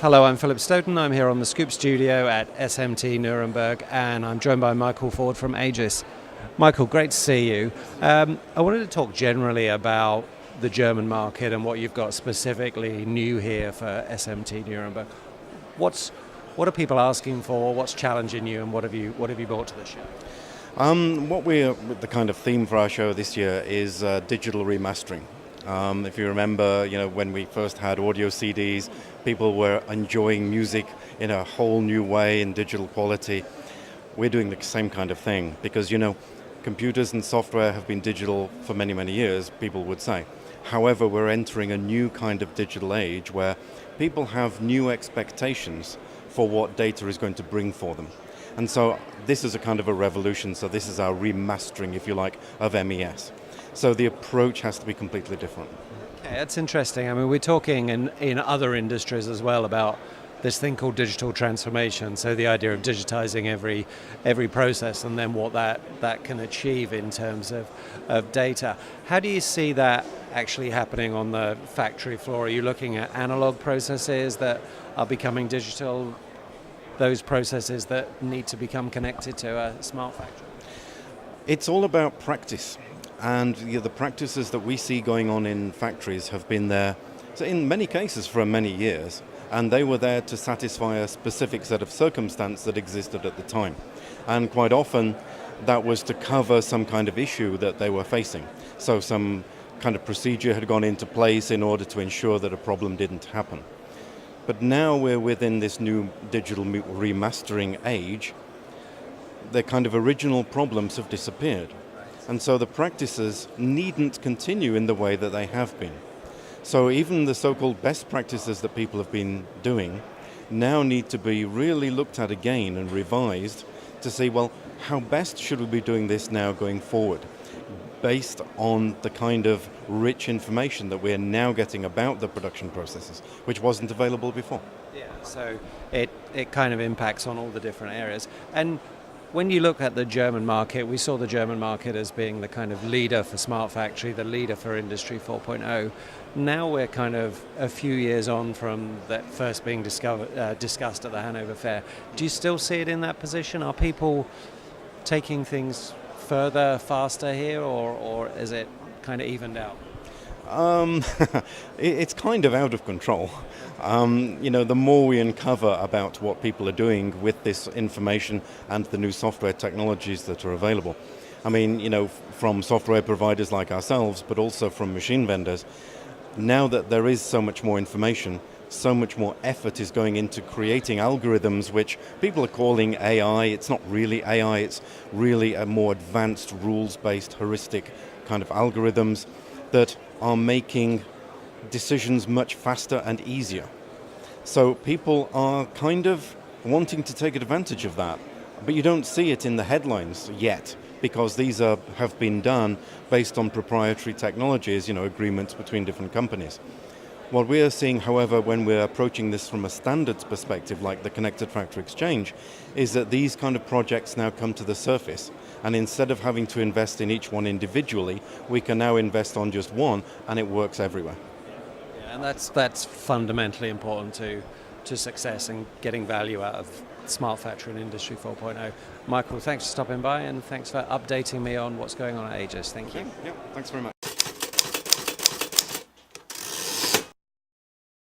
Hello, I'm Philip Stoughton. I'm here on the Scoop Studio at SMT Nuremberg, and I'm joined by Michael Ford from Aegis. Michael, great to see you. I wanted to talk generally about the German market and what you've got specifically new here for SMT Nuremberg. What are people asking for? What's challenging you, and what have you brought to the show? The kind of theme for our show this year is digital remastering. If you remember, when we first had audio CDs, people were enjoying music in a whole new way in digital quality. We're doing the same kind of thing because, computers and software have been digital for many, many years, people would say. However, we're entering a new kind of digital age where people have new expectations for what data is going to bring for them. And so this is a kind of a revolution. So this is our remastering, if you like, of MES. So the approach has to be completely different. Okay, that's interesting. I mean, we're talking in other industries as well about this thing called digital transformation. So the idea of digitizing every process and then what that can achieve in terms of data. How do you see that actually happening on the factory floor? Are you looking at analog processes that are becoming digital, those processes that need to become connected to a smart factory? It's all about practice. And the practices that we see going on in factories have been there, so in many cases, for many years. And they were there to satisfy a specific set of circumstance that existed at the time. And quite often, that was to cover some kind of issue that they were facing. So some kind of procedure had gone into place in order to ensure that a problem didn't happen. But now we're within this new digital remastering age. The kind of original problems have disappeared. And so the practices needn't continue in the way that they have been. So even the so-called best practices that people have been doing now need to be really looked at again and revised to see, well, how best should we be doing this now going forward, based on the kind of rich information that we're now getting about the production processes, which wasn't available before. Yeah, so it kind of impacts on all the different areas. And when you look at the German market, we saw the German market as being the kind of leader for smart factory, the leader for Industry 4.0. Now we're kind of a few years on from that first being discussed at the Hanover Fair. Do you still see it in that position? Are people taking things further, faster here, or is it kind of evened out? It's kind of out of control. The more we uncover about what people are doing with this information and the new software technologies that are available. I mean, from software providers like ourselves, but also from machine vendors, now that there is so much more information, so much more effort is going into creating algorithms which people are calling AI. It's not really AI, it's really a more advanced rules-based heuristic kind of algorithms that are making decisions much faster and easier. So people are kind of wanting to take advantage of that, but you don't see it in the headlines yet because these have been done based on proprietary technologies, agreements between different companies. What we are seeing, however, when we're approaching this from a standards perspective, like the Connected Factory Exchange, is that these kind of projects now come to the surface. And instead of having to invest in each one individually, we can now invest on just one, and it works everywhere. Yeah, and that's fundamentally important to success and getting value out of Smart Factory and Industry 4.0. Michael, thanks for stopping by, and thanks for updating me on what's going on at Aegis. Thank you. Yeah, thanks very much.